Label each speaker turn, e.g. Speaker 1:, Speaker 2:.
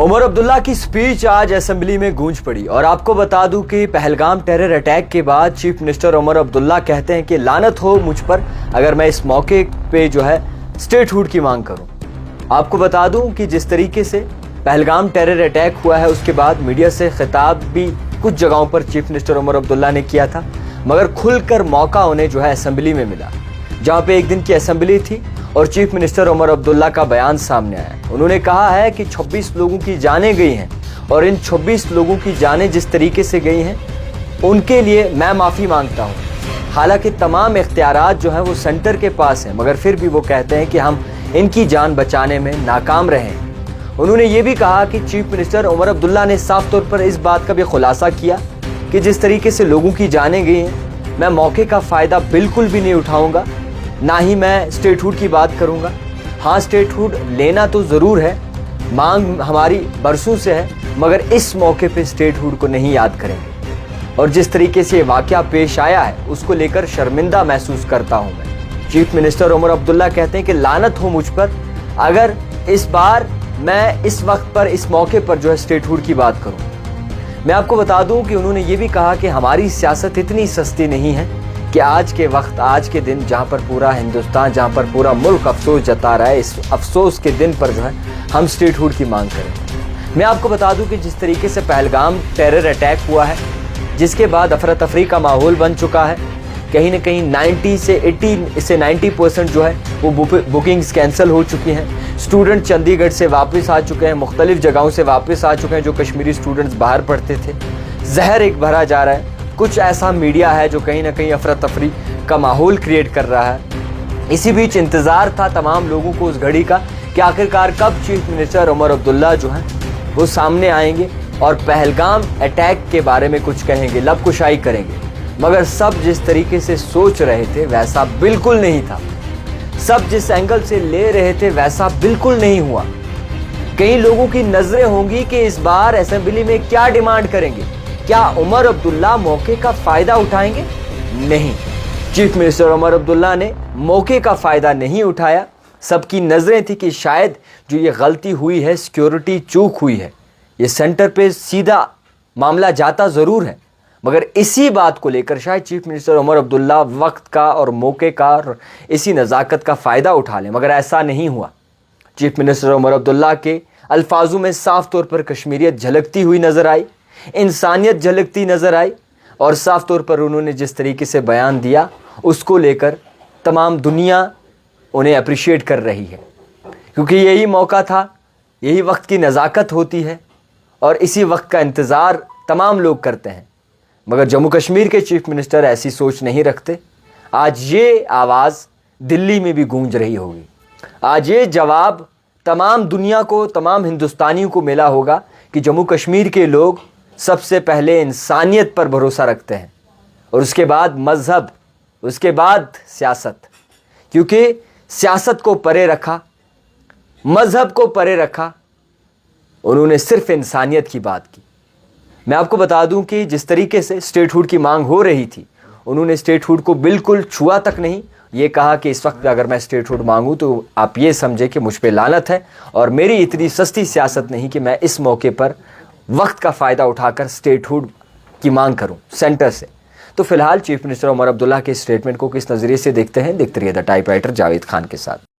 Speaker 1: उमर अब्दुल्ला की स्पीच आज असेंबली में गूंज पड़ी और आपको बता दूं कि पहलगाम टेरर अटैक के बाद चीफ मिनिस्टर उमर अब्दुल्ला कहते हैं कि लानत हो मुझ पर अगर मैं इस मौके पे जो है स्टेटहुड की मांग करूं। आपको बता दूं कि जिस तरीके से पहलगाम टेरर अटैक हुआ है उसके बाद मीडिया से खिताब भी कुछ जगहों पर चीफ मिनिस्टर उमर अब्दुल्ला ने किया था, मगर खुलकर मौका उन्हें जो है असेंबली में मिला, जहां पे एक दिन की असेंबली थी और चीफ मिनिस्टर उमर अब्दुल्ला का बयान सामने आया। उन्होंने कहा है कि 26 लोगों की जानें गई हैं और इन 26 लोगों की जानें जिस तरीके से गई हैं उनके लिए मैं माफ़ी मांगता हूं। हालांकि तमाम इख्तियारात जो हैं वो सेंटर के पास हैं, मगर फिर भी वो कहते हैं कि हम इनकी जान बचाने में नाकाम रहे हैं। उन्होंने ये भी कहा कि चीफ मिनिस्टर उमर अब्दुल्ला ने साफ तौर पर इस बात का भी खुलासा किया कि जिस तरीके से लोगों की जानें गई हैं, मैं मौके का फ़ायदा बिल्कुल भी नहीं उठाऊँगा, ना ही मैं स्टेटहुड की बात करूंगा। हाँ, स्टेटहुड लेना तो ज़रूर है, मांग हमारी बरसों से है, मगर इस मौके पे स्टेटहुड को नहीं याद करेंगे। और जिस तरीके से ये वाक़या पेश आया है उसको लेकर शर्मिंदा महसूस करता हूँ मैं। चीफ मिनिस्टर उमर अब्दुल्ला कहते हैं कि लानत हो मुझ पर अगर इस बार मैं इस वक्त पर इस मौके पर जो है स्टेटहुड की बात करूँ। मैं आपको बता दूँ कि उन्होंने ये भी कहा कि हमारी सियासत इतनी सस्ती नहीं है कि आज के वक्त, आज के दिन जहाँ पर पूरा हिंदुस्तान, जहाँ पर पूरा मुल्क अफसोस जता रहा है, इस अफसोस के दिन पर जो है हम स्टेटहुड की मांग करें। मैं आपको बता दूं कि जिस तरीके से पहलगाम टेरर अटैक हुआ है, जिसके बाद अफरा तफरी का माहौल बन चुका है, कहीं ना कहीं 90 से 90% जो है वो बुकिंग्स कैंसिल हो चुकी हैं। स्टूडेंट चंडीगढ़ से वापस आ चुके हैं, मुख्तलिफ जगहों से वापस आ चुके हैं जो कश्मीरी स्टूडेंट्स बाहर पढ़ते थे। जहर एक भरा जा रहा है। कुछ ऐसा मीडिया है जो कहीं ना कहीं अफरा तफरी का माहौल क्रिएट कर रहा है। इसी बीच इंतज़ार था तमाम लोगों को उस घड़ी का कि आखिरकार कब चीफ मिनिस्टर उमर अब्दुल्ला जो हैं वो सामने आएंगे और पहलगाम अटैक के बारे में कुछ कहेंगे, लबकुशाई करेंगे। मगर सब जिस तरीके से सोच रहे थे वैसा बिल्कुल नहीं था। सब जिस एंगल से ले रहे थे वैसा बिल्कुल नहीं हुआ। कई लोगों की नज़रें होंगी कि इस बार असेंबली में क्या डिमांड करेंगे, क्या उमर अब्दुल्ला मौके का फ़ायदा उठाएंगे? नहीं, चीफ मिनिस्टर उमर अब्दुल्ला ने मौके का फ़ायदा नहीं उठाया। सबकी नज़रें थी कि शायद जो ये गलती हुई है, सिक्योरिटी चूक हुई है, ये सेंटर पे सीधा मामला जाता ज़रूर है, मगर इसी बात को लेकर शायद चीफ मिनिस्टर उमर अब्दुल्ला वक्त का और मौके का और इसी नज़ाकत का फ़ायदा उठा लें, मगर ऐसा नहीं हुआ। चीफ मिनिस्टर उमर अब्दुल्ला के अल्फाजों में साफ़ तौर पर कश्मीरियत झलकती हुई नज़र आई, इंसानियत झलकती नज़र आई, और साफ तौर पर उन्होंने जिस तरीके से बयान दिया उसको लेकर तमाम दुनिया उन्हें अप्रिशिएट कर रही है, क्योंकि यही मौका था, यही वक्त की नज़ाकत होती है और इसी वक्त का इंतज़ार तमाम लोग करते हैं। मगर जम्मू कश्मीर के चीफ मिनिस्टर ऐसी सोच नहीं रखते। आज ये आवाज़ दिल्ली में भी गूंज रही होगी, आज ये जवाब तमाम दुनिया को, तमाम हिंदुस्तानियों को मिला होगा कि जम्मू कश्मीर के लोग सबसे पहले इंसानियत पर भरोसा रखते हैं और उसके बाद मज़हब, उसके बाद सियासत। क्योंकि सियासत को परे रखा, मज़हब को परे रखा, उन्होंने सिर्फ इंसानियत की बात की। मैं आपको बता दूं कि जिस तरीके से स्टेटहुड की मांग हो रही थी, उन्होंने स्टेटहुड को बिल्कुल छुआ तक नहीं। ये कहा कि इस वक्त अगर मैं स्टेटहुड मांगूं तो आप ये समझे कि मुझ पे लानत है और मेरी इतनी सस्ती सियासत नहीं कि मैं इस मौके पर वक्त का फ़ायदा उठाकर स्टेटहुड की मांग करूं सेंटर से। तो फिलहाल चीफ मिनिस्टर उमर अब्दुल्ला के स्टेटमेंट को किस नज़रिए से देखते हैं, देखते रहिए द टाइपराइटर जावेद खान के साथ।